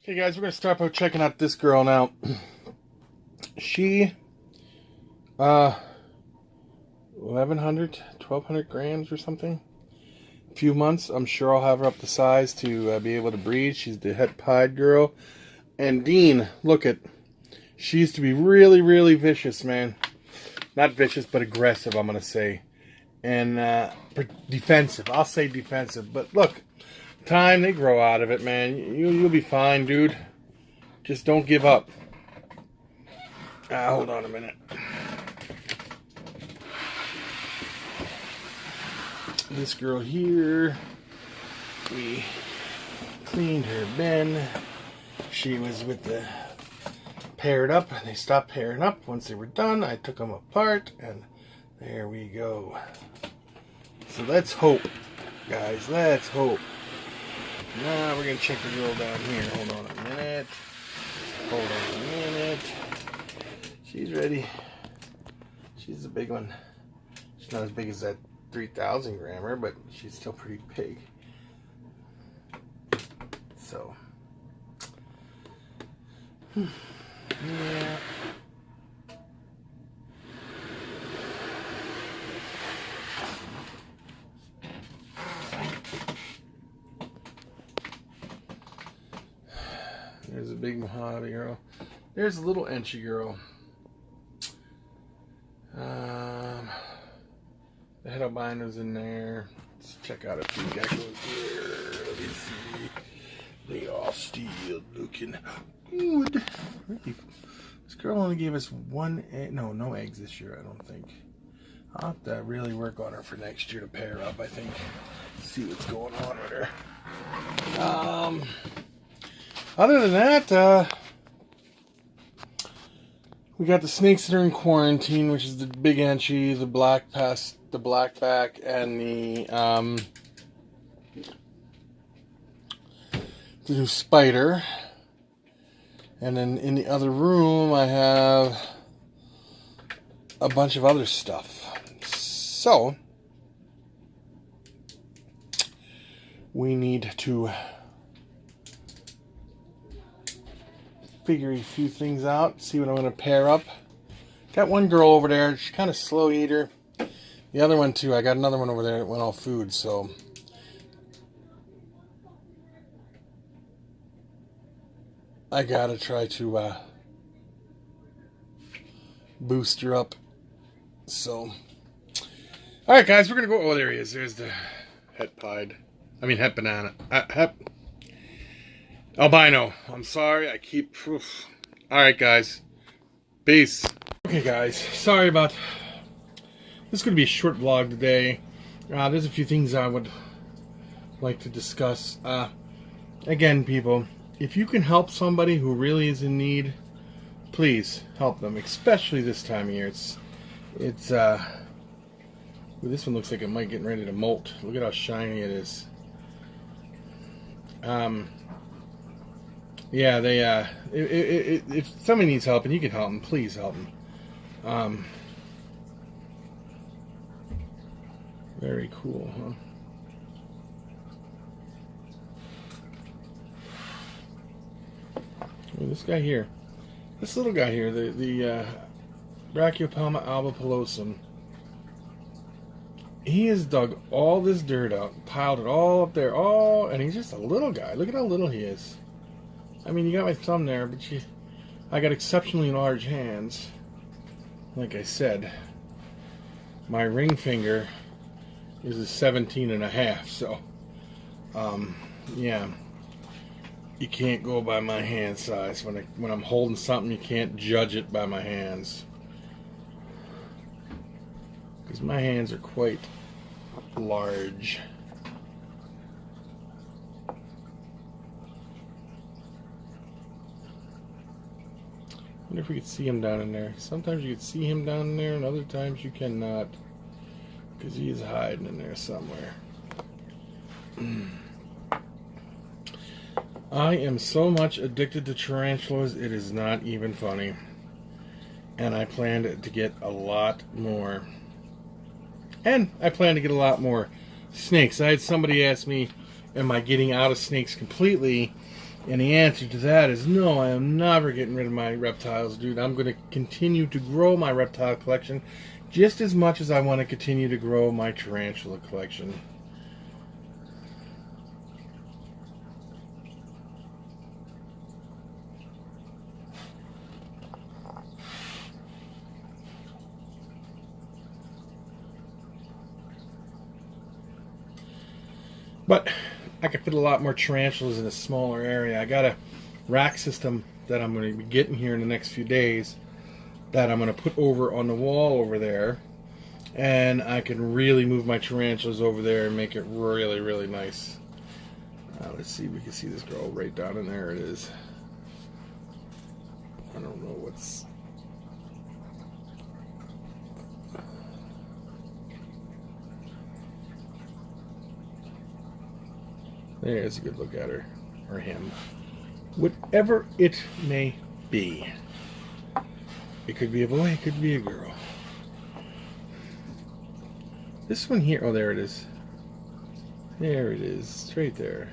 Okay, guys, we're going to start by checking out this girl now. She, 1,200 grams or something. A few months, I'm sure I'll have her up to size to be able to breed. She's the het pied girl. And Dean, look at, she used to be really, really vicious, man. Not vicious, but aggressive, I'm going to say. And defensive. I'll say defensive. But look, time, they grow out of it, man. You'll be fine, dude. Just don't give up. Hold on a minute. This girl here, we cleaned her bin. She was with the paired up, and they stopped pairing up. Once they were done, I took them apart, and there we go. So let's hope, guys. Let's hope. Now we're gonna check the girl down here. Hold on a minute. Hold on a minute. She's ready. She's a big one. She's not as big as that 3,000 grammer, but she's still pretty big. So, yeah. There's a big Mojave girl. There's a little Enchi girl. The head albino's in there. Let's check out a few geckos here. Let me see. They all still looking good. This girl only gave us one egg. No eggs this year, I don't think. I'll have to really work on her for next year to pair her up, I think. See what's going on with her. Other than that, we got the snakes that are in quarantine, which is the big Enchi, the blackback, and the new spider. And then in the other room, I have a bunch of other stuff. So, we need to figure a few things out, see what I'm going to pair up. Got one girl over there, she's kind of slow eater. The other one too, I got another one over there that went all food, so I gotta try to boost her up. So, alright guys, we're gonna go, oh there he is, there's the het banana, het albino. I'm sorry, I keep... Alright guys, peace. Okay guys, sorry about... This is going to be a short vlog today. There's a few things I would like to discuss. Again, people, if you can help somebody who really is in need, please help them, especially this time of year. Well, this one looks like it might get ready to molt. Look at how shiny it is. Yeah, if somebody needs help and you can help them, please help them. Very cool, huh? Well, this guy here, this little guy here, the Brachiopelma albopilosum, he has dug all this dirt out, piled it all up there, and he's just a little guy. Look at how little he is. I mean, you got my thumb there, but I got exceptionally large hands. Like I said, my ring finger is a 17.5, so yeah, you can't go by my hand size. When I'm holding something, you can't judge it by my hands, because my hands are quite large. I wonder if we could see him down in there. Sometimes you can see him down in there, and other times you cannot, because he is hiding in there somewhere. I am so much addicted to tarantulas, it is not even funny. And I plan to get a lot more. And I plan to get a lot more snakes. I had somebody ask me, am I getting out of snakes completely? And the answer to that is no, I am never getting rid of my reptiles, dude. I'm going to continue to grow my reptile collection just as much as I want to continue to grow my tarantula collection. But I could fit a lot more tarantulas in a smaller area. I got a rack system that I'm going to be getting here in the next few days that I'm going to put over on the wall over there. And I can really move my tarantulas over there and make it really, really nice. Let's see if we can see this girl right down in there. It is. I don't know what's... There's a good look at her, or him. Whatever it may be. It could be a boy, it could be a girl. This one here, oh, there it is. There it is, straight there.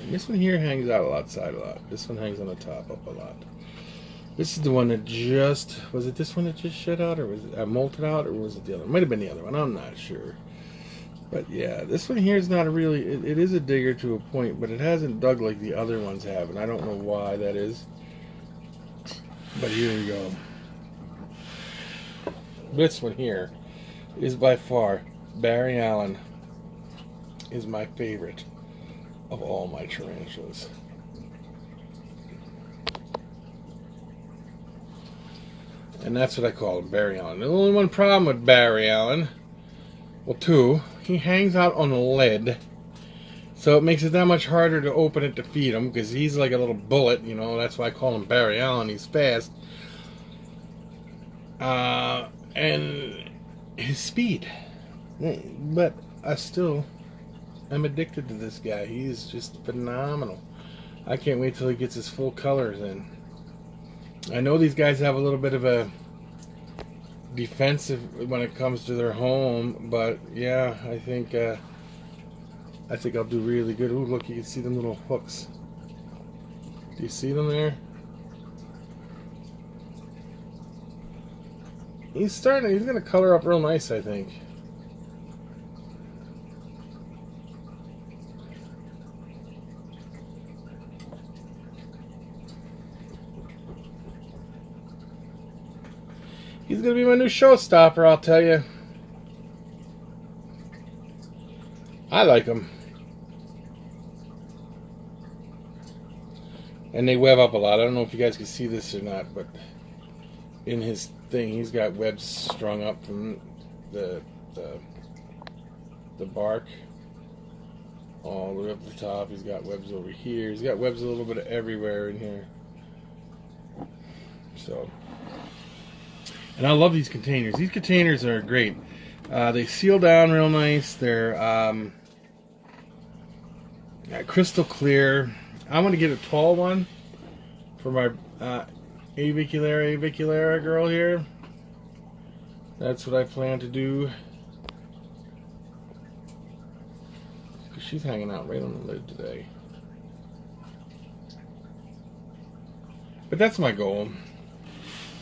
And this one here hangs out a lot, side a lot. This one hangs on the top up a lot. This is the one that just, was it this one that just shed out, or was it molted out, or was it the other? It might have been the other one, I'm not sure. But yeah, this one here is not a really, it is a digger to a point, but it hasn't dug like the other ones have, and I don't know why that is. But here we go. This one here is by far, Barry Allen is my favorite of all my tarantulas. And that's what I call him, Barry Allen. There's only one problem with Barry Allen. Well, two. He hangs out on the lid. So it makes it that much harder to open it to feed him. Because he's like a little bullet, you know. That's why I call him Barry Allen. He's fast. And his speed. But I still am addicted to this guy. He's just phenomenal. I can't wait till he gets his full colors in. I know these guys have a little bit of a defensive when it comes to their home, but yeah, I think I'll do really good. Ooh, look, you can see them little hooks. Do you see them there? He's gonna color up real nice, I think. He's going to be my new showstopper, I'll tell you. I like him. And they web up a lot. I don't know if you guys can see this or not, but in his thing, he's got webs strung up from the bark all the way up the top. He's got webs over here. He's got webs a little bit everywhere in here. So... And I love these containers. These containers are great. They seal down real nice. They're crystal clear. I'm going to get a tall one for my aviculera girl here. That's what I plan to do. She's hanging out right on the lid today. But that's my goal.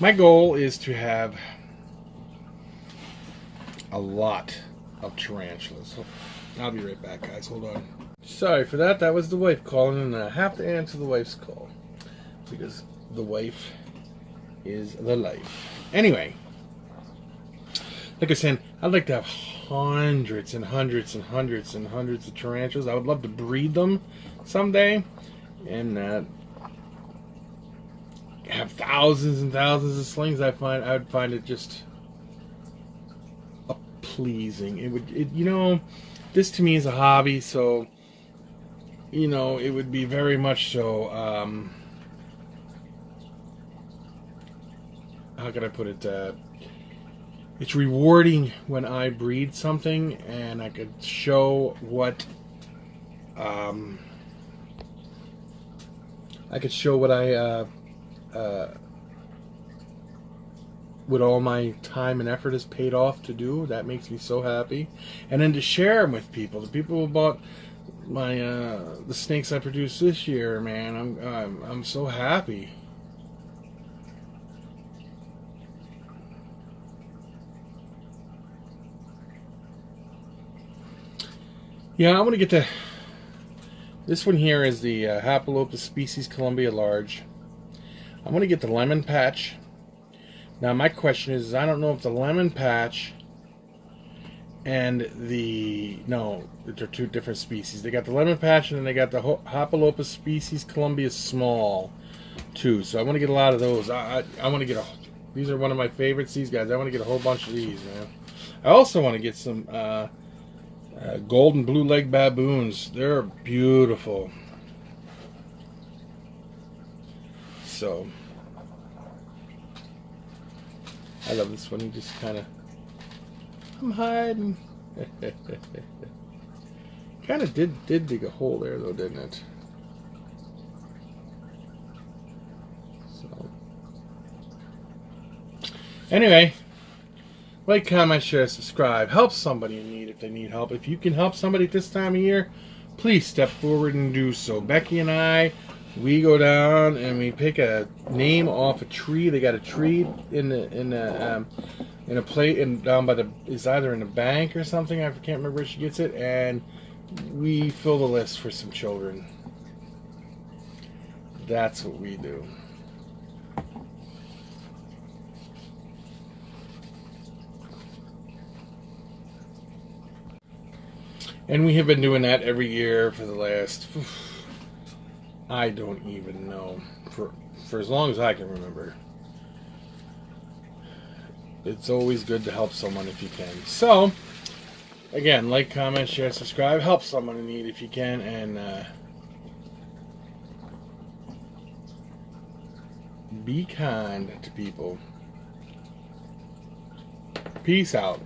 My goal is to have a lot of tarantulas. I'll be right back, guys. Hold on. Sorry for that. That was the wife calling, and I have to answer the wife's call because the wife is the life. Anyway, like I said, I'd like to have hundreds and hundreds and hundreds and hundreds of tarantulas. I would love to breed them someday, and have thousands and thousands of slings. I would find it just pleasing. You know, this to me is a hobby, so you know, it would be very much so. How can I put it? It's rewarding when I breed something and I could show what what all my time and effort has paid off to do. That makes me so happy. And then to share them with people. The people who bought my the snakes I produced this year, man, I'm so happy. Yeah, I want to get the. This one here is the Hapalopus species Columbia large. I want to get the lemon patch. Now my question is, I don't know if the lemon patch and no, they're two different species. They got the lemon patch and then they got the Hapalopus species Columbia small too. So I want to get a lot of those. I want to get these are one of my favorites, these guys. I want to get a whole bunch of these, man. I also want to get some golden blue leg baboons. They're beautiful. So I love this one. He just kind of, I'm hiding. Kind of did dig a hole there though, didn't it? So anyway, like, comment, share, subscribe. Help somebody in need if they need help. If you can help somebody at this time of year, please step forward and do so. Becky and I, we go down and we pick a name off a tree. They got a tree in a plate and down by it's either in the bank or something. I can't remember where she gets it, and we fill the list for some children. That's what we do. And we have been doing that every year for the last, I don't even know, for as long as I can remember. It's always good to help someone if you can. So, again, like, comment, share, subscribe. Help someone in need if you can. And be kind to people. Peace out.